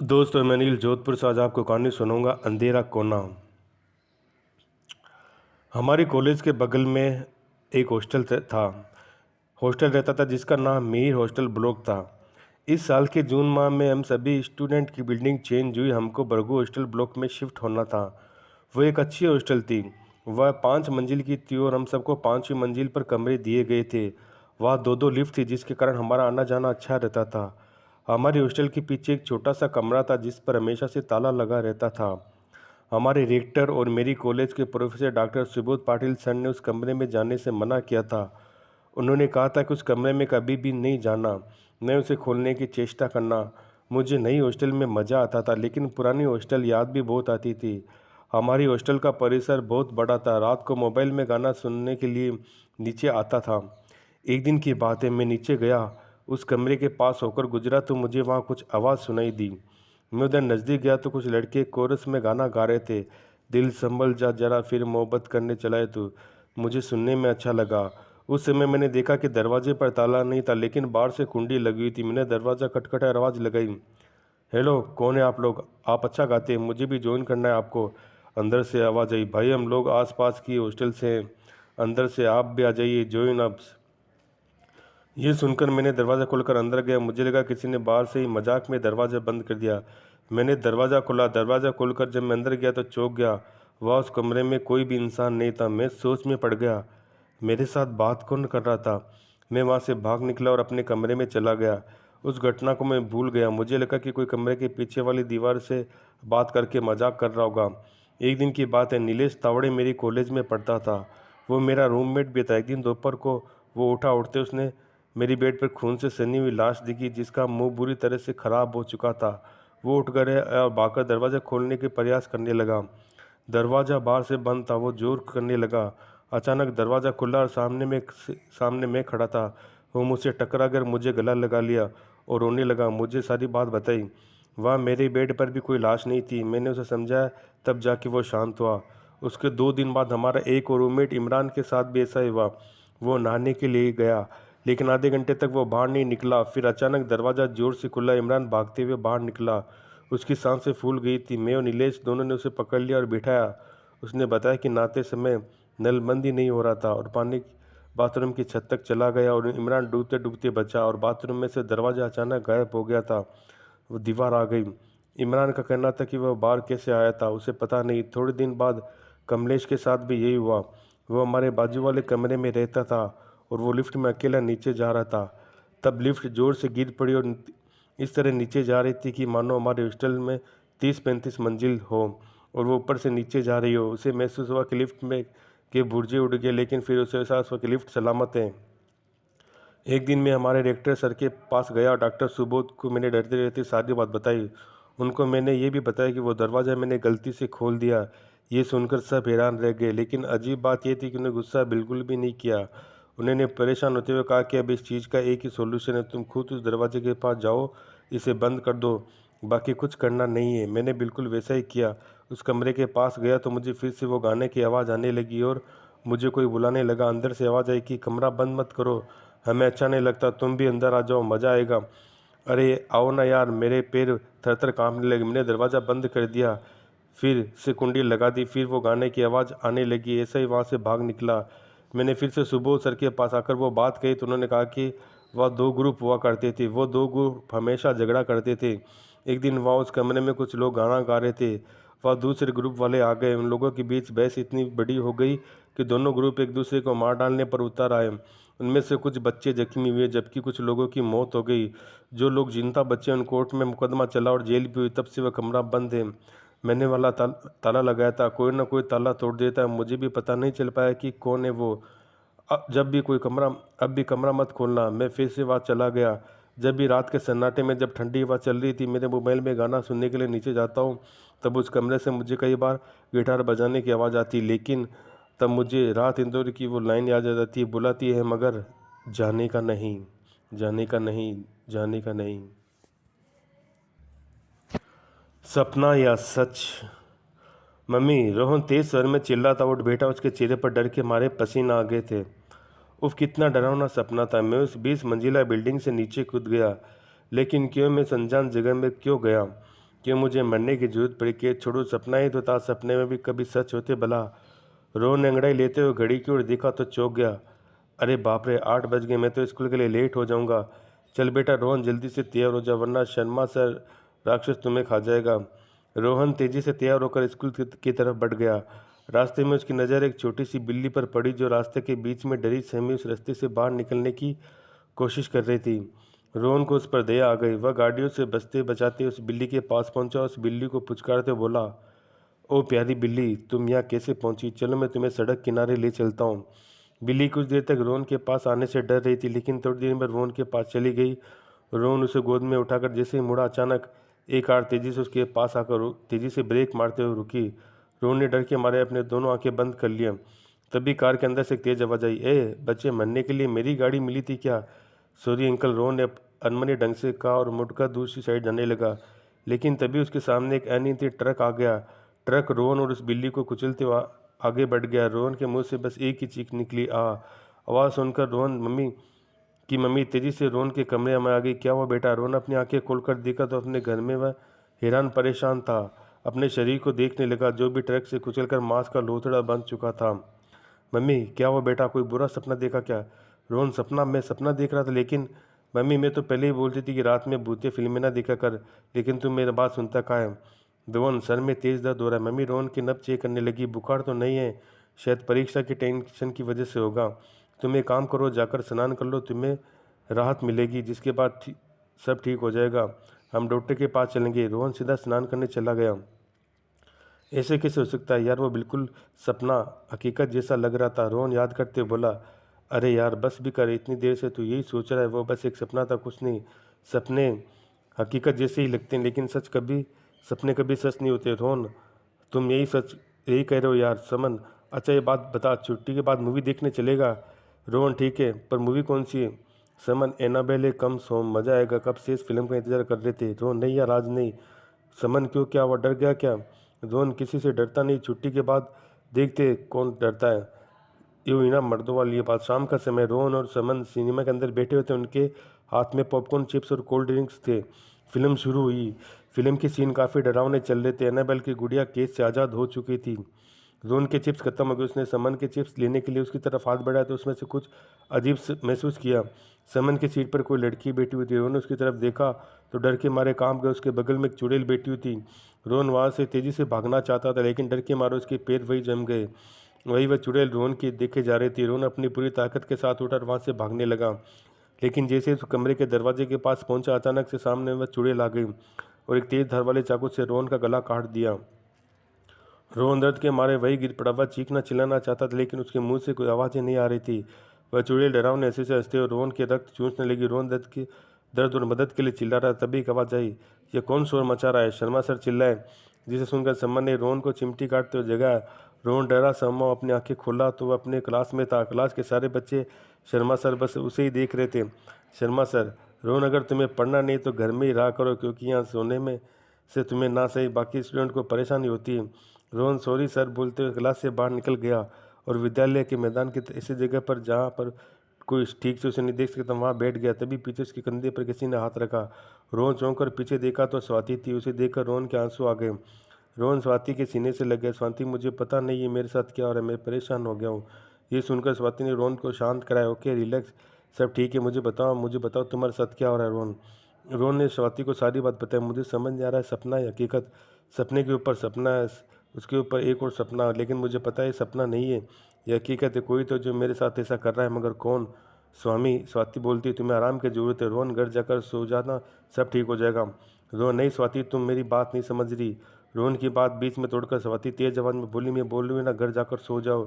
दोस्तों, मैं नील जोधपुर से आज आपको कहानी सुनाऊंगा अंधेरा कोना। हमारे कॉलेज के बगल में एक था। हॉस्टल रहता था जिसका नाम मीर हॉस्टल ब्लॉक था। इस साल के जून माह में हम सभी स्टूडेंट की बिल्डिंग चेंज हुई। हमको बरगू हॉस्टल ब्लॉक में शिफ्ट होना था। वो एक अच्छी हॉस्टल थी। वह 5 मंजिल की थी और हम सबको 5वीं मंजिल पर कमरे दिए गए थे। वहाँ दो दो लिफ्ट थी जिसके कारण हमारा आना जाना अच्छा रहता था। हमारी हॉस्टल के पीछे एक छोटा सा कमरा था जिस पर हमेशा से ताला लगा रहता था। हमारे रेक्टर और मेरी कॉलेज के professor doctor Subodh Patil sir ने उस कमरे में जाने से मना किया था। उन्होंने कहा था कि उस कमरे में कभी भी नहीं जाना, न उसे खोलने की चेष्टा करना। मुझे नई हॉस्टल में मज़ा आता था लेकिन पुरानी हॉस्टल याद भी बहुत आती थी। हमारी हॉस्टल का परिसर बहुत बड़ा था। रात को मोबाइल में गाना सुनने के लिए नीचे आता था। एक दिन की बात है, मैं नीचे गया, उस कमरे के पास होकर गुजरा तो मुझे वहाँ कुछ आवाज़ सुनाई दी। मैं उधर नज़दीक गया तो कुछ लड़के कोरस में गाना गा रहे थे, दिल संभल जा जरा फिर मोहब्बत करने चलाए तू। मुझे सुनने में अच्छा लगा। उस समय मैंने देखा कि दरवाजे पर ताला नहीं था लेकिन बाहर से कुंडी लगी हुई थी। मैंने दरवाज़ा खटखटा आवाज़ लगाई, हेलो, कौन है आप लोग? आप अच्छा गाते हैं, मुझे भी ज्वाइन करना है आपको। अंदर से आवाज़ आई, भाई हम लोग आसपास की हॉस्टल से हैं, अंदर से आप भी आ जाइए, ज्वाइन अप। ये सुनकर मैंने दरवाज़ा खोलकर अंदर गया। मुझे लगा किसी ने बाहर से ही मजाक में दरवाज़ा बंद कर दिया। मैंने दरवाज़ा खोला। दरवाज़ा खोलकर जब मैं अंदर गया तो चौंक गया। वह उस कमरे में कोई भी इंसान नहीं था। मैं सोच में पड़ गया, मेरे साथ बात कौन कर रहा था? मैं वहाँ से भाग निकला और अपने कमरे में चला गया। उस घटना को मैं भूल गया। मुझे लगा कि कोई कमरे के पीछे वाली दीवार से बात करके मजाक कर रहा होगा। एक दिन की बात है, नीलेश तावड़े मेरी कॉलेज में पढ़ता था। वो मेरा रूममेट भी था। एक दिन दोपहर को वो उठा, उठते उसने मेरी बेड पर खून से सनी हुई लाश दिखी जिसका मुंह बुरी तरह से खराब हो चुका था। वो उठ कर और भागकर दरवाज़ा खोलने के प्रयास करने लगा। दरवाज़ा बाहर से बंद था। वो जोर करने लगा। अचानक दरवाज़ा खुला और सामने मैं खड़ा था। वो मुझसे टकरा कर मुझे गला लगा लिया और रोने लगा। मुझे सारी बात बताई। वहाँ मेरे बेड पर भी कोई लाश नहीं थी। मैंने उसे समझाया, तब जाके वो शांत हुआ। उसके 2 दिन बाद हमारा एक और रूममेट इमरान के साथ भी ऐसा ही हुआ। वो नहाने के लिए गया लेकिन आधे घंटे तक वो बाहर नहीं निकला। फिर अचानक दरवाज़ा जोर से खुला। इमरान भागते हुए बाहर निकला। उसकी सांसें फूल गई थी। मैं और नीलेश दोनों ने उसे पकड़ लिया और बिठाया। उसने बताया कि नहाते समय नल बंद ही नहीं हो रहा था और पानी बाथरूम की छत तक चला गया और इमरान डूबते डूबते बचा और बाथरूम में से दरवाज़ा अचानक गायब हो गया था। वो दीवार आ गई। इमरान का कहना था कि वह बाहर कैसे आया था उसे पता नहीं। थोड़े दिन बाद कमलेश के साथ भी यही हुआ। वो हमारे बाजू वाले कमरे में रहता था और वो लिफ्ट में अकेला नीचे जा रहा था। तब लिफ्ट जोर से गिर पड़ी और इस तरह नीचे जा रही थी कि मानो हमारे हॉस्टल में 30-35 मंजिल हो और वो ऊपर से नीचे जा रही हो। उसे महसूस हुआ कि लिफ्ट में के बुर्जे उड़ गए लेकिन फिर उसे एहसास हुआ कि लिफ्ट सलामत है। एक दिन मैं हमारे रेक्टर सर के पास गया और डॉक्टर सुबोध को मैंने डरते डरते सारी बात बताई। उनको मैंने ये भी बताया कि वो दरवाज़ा मैंने गलती से खोल दिया। ये सुनकर सब हैरान रह गए लेकिन अजीब बात यह थी कि उन्हें गुस्सा बिल्कुल भी नहीं किया। उन्होंने परेशान होते हुए कहा कि अब इस चीज़ का एक ही सॉल्यूशन है, तुम खुद उस दरवाजे के पास जाओ, इसे बंद कर दो, बाकी कुछ करना नहीं है। मैंने बिल्कुल वैसा ही किया। उस कमरे के पास गया तो मुझे फिर से वो गाने की आवाज़ आने लगी और मुझे कोई बुलाने लगा। अंदर से आवाज़ आई कि कमरा बंद मत करो, हमें अच्छा नहीं लगता, तुम भी अंदर आ जाओ, मज़ा आएगा। अरे आओ ना यार, मेरे पैर थर थर काँपने लगे। मैंने दरवाज़ा बंद कर दिया, फिर से कुंडी लगा दी। फिर वो गाने की आवाज़ आने लगी। ऐसे ही वहाँ से भाग निकला। मैंने फिर से सुबोध सर के पास आकर वो बात कही तो उन्होंने कहा कि वह 2 ग्रुप हुआ करते थे। वो 2 ग्रुप हमेशा झगड़ा करते थे। एक दिन वहाँ उस कमरे में कुछ लोग गाना गा रहे थे। वह दूसरे ग्रुप वाले आ गए। उन लोगों के बीच बहस इतनी बड़ी हो गई कि दोनों ग्रुप एक दूसरे को मार डालने पर उतर आए। उनमें से कुछ बच्चे जख्मी हुए जबकि कुछ लोगों की मौत हो गई। जो लोग जिंदा बचे उन कोर्ट में मुकदमा चला और जेल भी हुई। तब से वह कमरा बंद है। मैंने वाला ताला लगाया था, कोई ना कोई ताला तोड़ देता है। मुझे भी पता नहीं चल पाया कि कौन है वो। अब भी कमरा मत खोलना। मैं फिर से वहाँ चला गया। जब भी रात के सन्नाटे में जब ठंडी हवा चल रही थी, मेरे मोबाइल में गाना सुनने के लिए नीचे जाता हूँ, तब उस कमरे से मुझे कई बार गिटार बजाने की आवाज़ आती। लेकिन तब मुझे रात इंदौर की वो लाइन याद आ जाती है, बुलाती है मगर जाने का नहीं, जाने का नहीं, जाने का नहीं। सपना या सच? मम्मी, रोहन तेज स्वर में चिल्लाता उठ बैठा। उसके चेहरे पर डर के मारे पसीना आ गए थे। उफ, कितना डरावना सपना था। मैं उस 20 मंजिला बिल्डिंग से नीचे कूद गया। लेकिन क्यों? मैं अनजान जगह में क्यों गया? क्यों मुझे मरने की जरूरत पड़ी? केस छोड़ो, सपना ही तो था, सपने में भी कभी सच होते भला। रोहन ने अंगड़ाई लेते हुए घड़ी की ओर देखा तो चौंक गया। अरे बाप रे, 8 बज गए, मैं तो स्कूल के लिए लेट हो जाऊंगा। चल बेटा रोहन, जल्दी से तैयार हो जा वरना शर्मा सर राक्षस तुम्हें खा जाएगा। रोहन तेजी से तैयार होकर स्कूल की तरफ बढ़ गया। रास्ते में उसकी नज़र एक छोटी सी बिल्ली पर पड़ी जो रास्ते के बीच में डरी सहमी उस रास्ते से बाहर निकलने की कोशिश कर रही थी। रोहन को उस पर दया आ गई। वह गाड़ियों से बचते बचाते उस बिल्ली के पास पहुंचा। उस बिल्ली को पुचकारते बोला, ओ प्यारी बिल्ली, तुम यहाँ कैसे पहुंची? चलो मैं तुम्हें सड़क किनारे ले चलता हूँ। बिल्ली कुछ देर तक रोहन के पास आने से डर रही थी, लेकिन थोड़ी देर में रोहन के पास चली गई। रोहन उसे गोद में उठाकर जैसे ही मुड़ा, अचानक एक कार तेजी से उसके पास आकर तेजी से ब्रेक मारते हुए रुकी। रोहन ने डर के मारे अपने दोनों आंखें बंद कर लिया। तभी कार के अंदर से एक तेज आवाज आई, ए बच्चे, मरने के लिए मेरी गाड़ी मिली थी क्या? सॉरी अंकल, रोहन ने अनमने ढंग से कहा और मुड़कर दूसरी साइड जाने लगा। लेकिन तभी उसके सामने एक अनियंत्रित ट्रक आ गया। ट्रक रोहन और उस बिल्ली को कुचलते हुए आगे बढ़ गया। रोहन के मुंह से बस एक ही चीख निकली, आ। आवाज़ सुनकर रोहन की मम्मी तेजी से रोहन के कमरे में आ गई। क्या हुआ बेटा? रोहन अपनी आंखें खोलकर देखा तो अपने घर में वह हैरान परेशान था। अपने शरीर को देखने लगा जो भी ट्रक से कुचलकर मांस का लोथड़ा बन चुका था। मम्मी क्या हुआ बेटा? कोई बुरा सपना देखा क्या? रोहन, सपना? मैं सपना देख रहा था, लेकिन मम्मी मैं तो पहले ही बोलती थी कि रात में भूतिया फिल्में ना देखा कर, लेकिन तुम मेरी बात सुनता कहाँ है? रोहन, सर में तेज दर्द हो रहा है। मम्मी रोहन की नब्ज चेक करने लगी। बुखार तो नहीं है, शायद परीक्षा की टेंशन की वजह से होगा। तुम एक काम करो, जाकर स्नान कर लो, तुम्हें राहत मिलेगी, जिसके बाद सब ठीक हो जाएगा। हम डॉक्टर के पास चलेंगे। रोहन सीधा स्नान करने चला गया। ऐसे कैसे हो सकता है यार? वो बिल्कुल सपना हकीकत जैसा लग रहा था। रोहन याद करते बोला, अरे यार बस भी कर, इतनी देर से तू यही सोच रहा है। वो बस एक सपना था, कुछ नहीं। सपने हकीकत जैसे ही लगते हैं, लेकिन सपने कभी सच नहीं होते। रोहन, तुम यही कह रहे हो यार? समन, अच्छा ये बात बता, छुट्टी के बाद मूवी देखने चलेगा? रोहन, ठीक है, पर मूवी कौन सी है? समन, एनाबेले कम होम, मज़ा आएगा। कब से इस फिल्म का इंतजार कर रहे थे। रोहन, नहीं यार आज नहीं। समन, क्यों, क्या हुआ, डर गया क्या? रोहन, किसी से डरता नहीं, छुट्टी के बाद देखते कौन डरता है। यूँ ही ना मर्दों वाली ये बात। शाम का समय, रोहन और समन सिनेमा के अंदर बैठे हुए थे। उनके हाथ में पॉपकॉर्न, चिप्स और कोल्ड ड्रिंक्स थे। फिल्म शुरू हुई। फिल्म के सीन काफ़ी डरावने चल रहे थे। एनाबेल की गुड़िया केस से आज़ाद हो चुकी थी। रोहन के चिप्स खत्म हो गए। उसने समन के चिप्स लेने के लिए उसकी तरफ हाथ बढ़ाया तो उसमें से कुछ अजीब महसूस किया। समन की सीट पर कोई लड़की बैठी हुई थी। रोहन ने उसकी तरफ देखा तो डर के मारे कांप गए। उसके बगल में एक चुड़ैल बैठी हुई थी। रोहन वहाँ से तेजी से भागना चाहता था, लेकिन डर के मारे उसके पैर वही जम गए। वही वह चुड़ैल रोहन की देखे जा रही थी। रोहन अपनी पूरी ताकत के साथ उठा और वहाँ से भागने लगा, लेकिन जैसे उस कमरे के दरवाजे के पास पहुंचा, अचानक से सामने वह चुड़ैल आ गई और एक तेज धार वाले चाकू से रोहन का गला काट दिया। रोहन दर्द के मारे वही गिर पड़ा। वह चीखना चिल्लाना चाहता था, लेकिन उसके मुंह से कोई आवाज़ें नहीं आ रही थी। वह चुड़ैल डरावने हंसी से हंसते और रोहन के रक्त चूसने लगी। रोहन दर्द और मदद के लिए चिल्ला रहा। तभी एक आवाज़ आई, ये कौन शोर मचा रहा है? शर्मा सर चिल्लाए, जिसे सुनकर सम्मान ने रोहन को चिमटी काटते हुए जगाया। रोहन डरा सम्मा अपनी आंखें खोला तो वह अपने क्लास में था। क्लास के सारे बच्चे शर्मा सर बस उसे ही देख रहे थे। शर्मा सर, रोहन अगर तुम्हें पढ़ना नहीं तो घर में ही रहा करो, क्योंकि यहाँ सोने में से तुम्हें ना सही बाकी स्टूडेंट को परेशानी होती है। रोहन सॉरी सर बोलते हुए क्लास से बाहर निकल गया और विद्यालय के मैदान की ऐसी जगह पर जहाँ पर कोई ठीक से उसे नहीं देख सकता वहाँ बैठ गया। तभी पीछे उसके कंधे पर किसी ने हाथ रखा। रोहन चौंक कर पीछे देखा तो स्वाति थी। उसे देखकर रोहन के आंसू आ गए। रोहन स्वाति के सीने से लग गया। स्वाति, मुझे पता नहीं है मेरे साथ क्या हो रहा है, मैं परेशान हो गया हूँ। ये सुनकर स्वाति ने रोहन को शांत कराया। ओके रिलैक्स, सब ठीक है, मुझे बताओ तुम्हारे साथ क्या हो रहा है। रोहन रोहन ने स्वाति को सारी बात बताई। मुझे समझ नहीं आ रहा है सपना है हकीकत। सपने के ऊपर सपना है, उसके ऊपर एक और सपना, लेकिन मुझे पता है सपना नहीं है, ये हकीकत है। कोई तो जो मेरे साथ ऐसा कर रहा है, मगर कौन? स्वाति बोलती है, तुम्हें आराम की जरूरत है रोहन, घर जाकर सो जाना, सब ठीक हो जाएगा। रोहन, नहीं स्वाति, तुम मेरी बात नहीं समझ रही। रोहन की बात बीच में तोड़कर स्वाति तेज आवाज में बोली, मैं बोल रही हूँ ना, घर जाकर सो जाओ।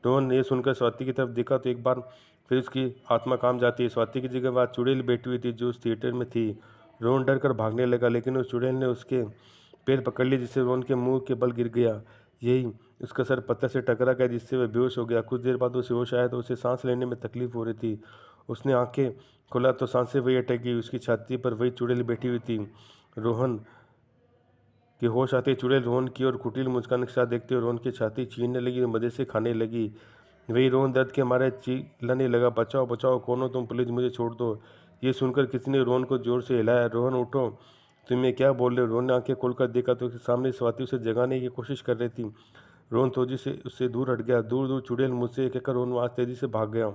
रोहन ने सुनकर स्वाति की तरफ देखा तो एक बार फिर उसकी आत्मा काम जाती है। स्वाति की जगह वह चुड़ैल बैठी हुई थी जो उस थिएटर में थी। रोहन डर कर भागने लगा, लेकिन उस चुड़ैल ने उसके पैर पकड़ लिए, जिससे रोहन के मुंह के बल गिर गया। यही उसका सर पत्थर से टकरा गया, जिससे वह बेहोश हो गया। कुछ देर बाद उसे होश आया तो उसे सांस लेने में तकलीफ हो रही थी। उसने आंखें खोला तो सांसें वही अटक गई। उसकी छाती पर वही चुड़ैल बैठी हुई थी। रोहन के होश आते ही चुड़ैल रोहन की और कुटिल मुस्कान के साथ देखते हुए रोहन की छाती छीनने लगी और मजे से खाने लगी। वही रोहन दर्द के मारे चिल्लाने लगा, बचाओ बचाओ, कौन हो तुम, प्लीज़ मुझे छोड़ दो। ये सुनकर किसी ने रोहन को जोर से हिलाया। रोहन उठो, तुम ये क्या बोल रहे हो? रोहन ने आंखें खोलकर देखा तो उसके सामने स्वाति उसे जगाने की कोशिश कर रही थी। रोहन तेजी से उससे दूर हट गया। दूर दूर चुड़ैल मुझसे कहकर रोहन आज तेजी से भाग गया।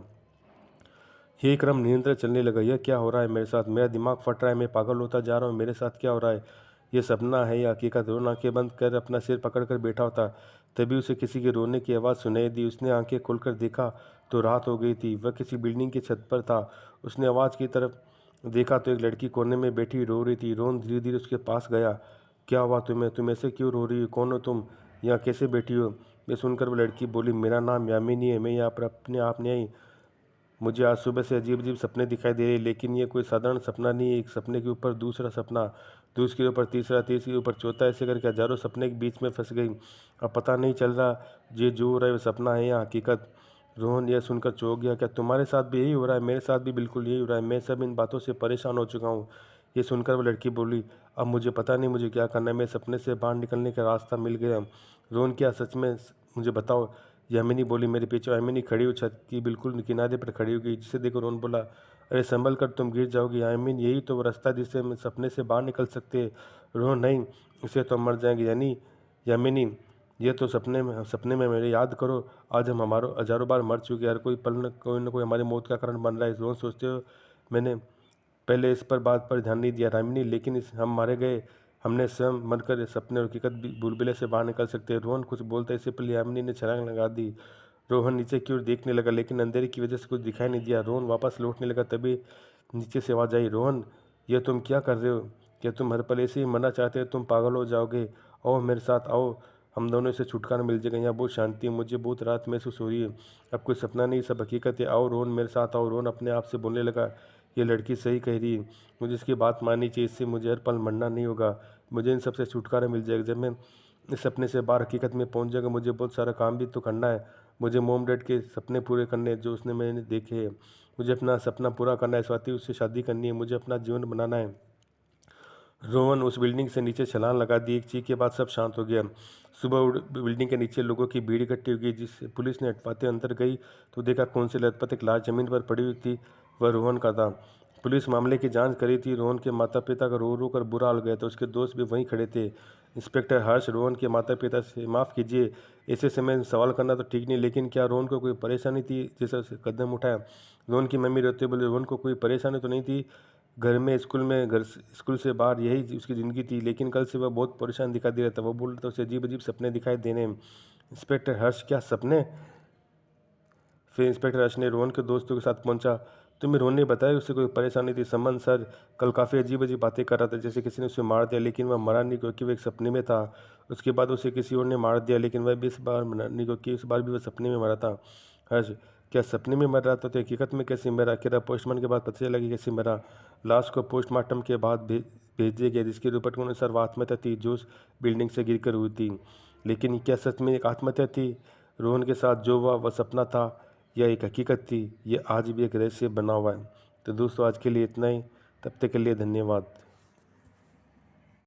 ये क्रम निरंतर चलने लगा। यह क्या हो रहा है मेरे साथ? मेरा दिमाग फट रहा है, मैं पागल होता जा रहा हूँ, मेरे साथ क्या हो रहा है? ये सपना है या हकीकत? रोहन आंखें बंद कर अपना सिर पकड़कर बैठा होता। तभी उसे किसी के रोने की आवाज़ सुनाई दी। उसने आंखें खोलकर देखा तो रात हो गई थी। वह किसी बिल्डिंग की छत पर था। उसने आवाज़ की तरफ देखा तो एक लड़की कोने में बैठी रो रही थी। रोहन धीरे धीरे उसके पास गया। क्या हुआ तुम्हें? तुम ऐसे क्यों रो रही हो? कौन हो तुम? यहाँ कैसे बैठी हो? ये सुनकर वह लड़की बोली, मेरा नाम यामिनी है, मैं यहाँ पर अपने आप नहीं आई। मुझे आज सुबह से अजीब अजीब सपने दिखाई दे रहे, लेकिन ये कोई साधारण सपना नहीं है। एक सपने के ऊपर दूसरा सपना, दूसरे के ऊपर तीसरा, तीसरे के ऊपर चौथा, ऐसे करके हजारों सपने के बीच में फंस गई। अब पता नहीं चल रहा ये जो हो रहा है वो सपना है या हकीकत। रोहन यह सुनकर चौंक गया। क्या तुम्हारे साथ भी यही हो रहा है? मेरे साथ भी बिल्कुल यही हो रहा है। मैं सब इन बातों से परेशान हो चुका हूँ। ये सुनकर वो लड़की बोली, अब मुझे पता नहीं मुझे क्या करना है। मैं सपने से बाहर निकलने का रास्ता मिल गया। रोहन, क्या सच में? मुझे बताओ। यामिनी बोली, मेरे पीछे। यामिनी खड़ी हुई छत की बिल्कुल किनारे पर खड़ी हो गई, जिसे देखो रोहन बोला, अरे संभल कर, तुम गिर जाओगी। यामिन, यही तो वो रास्ता है जिससे हम सपने से बाहर निकल सकते हैं। रोहन, नहीं, इससे तो हम मर जाएंगे। यानी यामिनी, ये तो सपने में मेरे याद करो, आज हम हमारो हजारों बार मर चुके हैं। हर कोई पल न कोई हमारी मौत का कारण बन रहा है। रोहन सोचते हो मैंने पहले इस पर बात पर ध्यान नहीं दिया रामिनी, लेकिन हम मारे गए। हमने स्वयं मरकर सपने और हकीकत भी बुलबुले से बाहर निकल सकते हैं। रोहन कुछ बोलता इससे पहले यामिनी ने छलांग लगा दी। रोहन नीचे की ओर देखने लगा, लेकिन अंधेरे की वजह से कुछ दिखाई नहीं दिया। रोहन वापस लौटने लगा, तभी नीचे से आवाज़ आई, रोहन, यह तुम क्या कर रहे हो? क्या तुम हर पल ऐसे ही मरना चाहते हो? तुम पागल हो जाओगे। आओ मेरे साथ, आओ, हम दोनों से छुटकारा मिल जाएगा। यहाँ बहुत शांति है, मुझे बहुत राहत महसूस हो रही है। अब कोई सपना नहीं, सब हकीकत है। आओ रोहन, मेरे साथ आओ। रोहन अपने आप से बोलने लगा, ये लड़की सही कह रही है, मुझे इसकी बात माननी चाहिए। इससे मुझे हर पल मरना नहीं होगा, मुझे इन सबसे छुटकारा मिल जाएगा। जब मैं इस सपने से बाहर हकीकत में पहुंच जाएगा, मुझे बहुत सारा काम भी तो करना है। मुझे मोम डैड के सपने पूरे करने हैं जो उसने मैंने देखे हैं। मुझे अपना सपना पूरा करना है, स्वाति उससे शादी करनी है, मुझे अपना जीवन बनाना है। रोहन उस बिल्डिंग से नीचे छलांग लगा दी। एक चीख के बाद सब शांत हो गया। सुबह बिल्डिंग के नीचे लोगों की भीड़ इकट्ठी हो गई। जिस पुलिस ने हटवाते अंदर गई तो देखा कौन से लथपथ एक लाश जमीन पर पड़ी हुई थी। वह रोहन का था। पुलिस मामले की जांच करी थी। रोहन के माता पिता का रो रो कर बुरा हाल गया था। उसके दोस्त भी वहीं खड़े थे। इंस्पेक्टर हर्ष रोहन के माता पिता से, माफ़ कीजिए, ऐसे समय में सवाल करना तो ठीक नहीं, लेकिन क्या रोहन को कोई परेशानी थी जैसे उसे कदम उठाया? रोहन की मम्मी रोते बोले, रोहन को कोई परेशानी तो नहीं थी। घर में, स्कूल से बाहर यही उसकी ज़िंदगी थी, लेकिन कल से वह बहुत परेशान दिखाई दे रहा था। वो बोल रहा था उसे अजीब अजीब सपने दिखाई देने। इंस्पेक्टर हर्ष, क्या सपने? फिर इंस्पेक्टर हर्ष ने रोहन के दोस्तों के साथ पहुंचा। तुम्हें रोहन ने बताया उससे कोई परेशानी थी? समन सर कल काफ़ी अजीब अजीब बातें कर रहा था, जैसे किसी ने उसे मार दिया, लेकिन वह मरा नहीं क्योंकि वह एक सपने में था। उसके बाद उसे किसी और ने मार दिया, लेकिन वह भी इस बार मरा नहीं क्योंकि इस बार भी वह सपने में मरा था। हर्ष, क्या सपने में मर रहा था तो हकीकत में कैसे मरा? कह रहा पोस्टमार्टम के बाद पता चला कि कैसे मरा। लाश को पोस्टमार्टम के बाद भेज दिया गया, जिसकी रिपोर्ट के अनुसार वह आत्महत्या थी जो उस बिल्डिंग से गिरकर हुई थी। लेकिन क्या सच में एक आत्महत्या थी? रोहन के साथ जो हुआ वह सपना था या एक हकीकत थी? ये आज भी एक रहस्य बना हुआ है। तो दोस्तों, आज के लिए इतना ही। तब तक के लिए धन्यवाद।